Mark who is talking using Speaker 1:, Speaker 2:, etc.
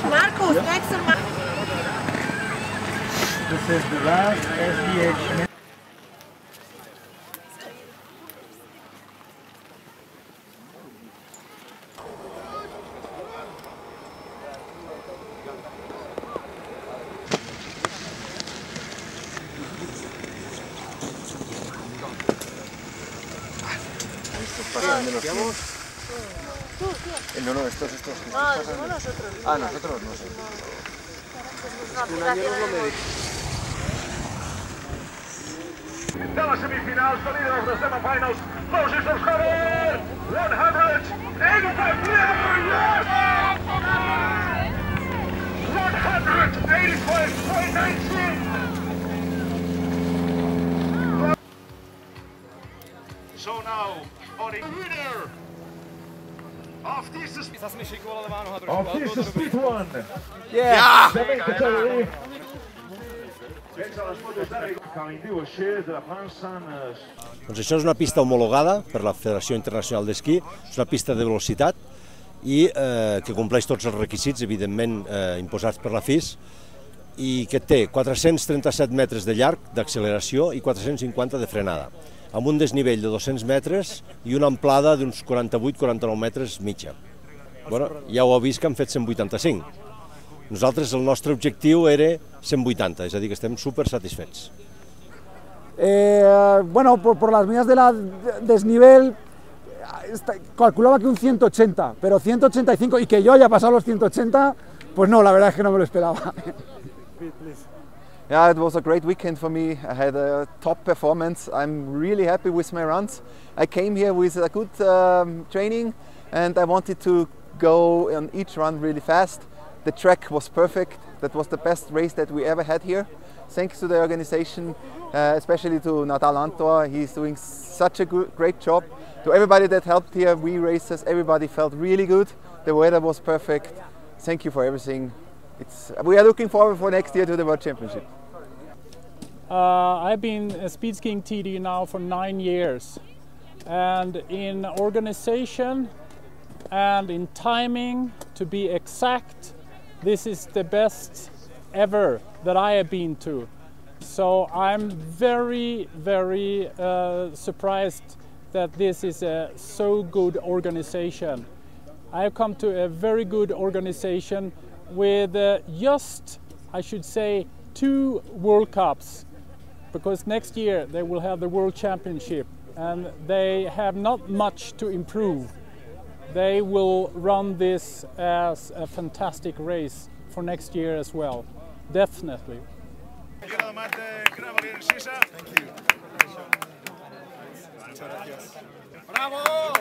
Speaker 1: Marcus, next to Marcus.
Speaker 2: This is the last SDH.
Speaker 3: No, estos.
Speaker 1: No, somos nosotros.
Speaker 3: Ah, nosotros no sé.
Speaker 4: De la semifinal, salida dels de semifinals, posicions Javier, 185 185.19. So now, for the winner of this speed one.
Speaker 3: Yeah!
Speaker 5: Doncs això és una pista homologada per la Federació Internacional d'Esquí, és una pista de velocitat i que compleix tots els requisits, evidentment, imposats per la FIS, i que té 437 metres de llarg d'acceleració i 450 de frenada, amb un desnivell de 200 metres i una amplada d'uns 48-49 metres mitja. Bueno, ja ho heu vist que han fet 185. Nosaltres, el nostre objectiu era 180, és a dir, que estem super satisfets.
Speaker 6: Bueno, por las medidas de la desnivel calculaba que un 180, pero 185 y que yo haya pasado los 180, pues no, la verdad es que no me lo esperaba.
Speaker 3: Yeah, it was a great weekend for me. I had a top performance. I'm really happy with my runs. I came here with a good training and I wanted to go on each run really fast. The track was perfect. That was the best race that we ever had here. Thanks to the organization, especially to Nadal Antor. He's doing such a great job. To everybody that helped here, we racers, everybody felt really good. The weather was perfect. Thank you for everything. We are looking forward for next year to the World Championship.
Speaker 7: I've been speed skiing TD now for 9 years, and in organization and in timing, to be exact, this is the best ever that I have been to. So I'm very, very surprised that this is a so good organization. I've come to a very good organization with just, I should say, 2 World Cups, because next year they will have the World Championship and they have not much to improve. They will run this as a fantastic race for next year as well, definitely.
Speaker 4: Bravo!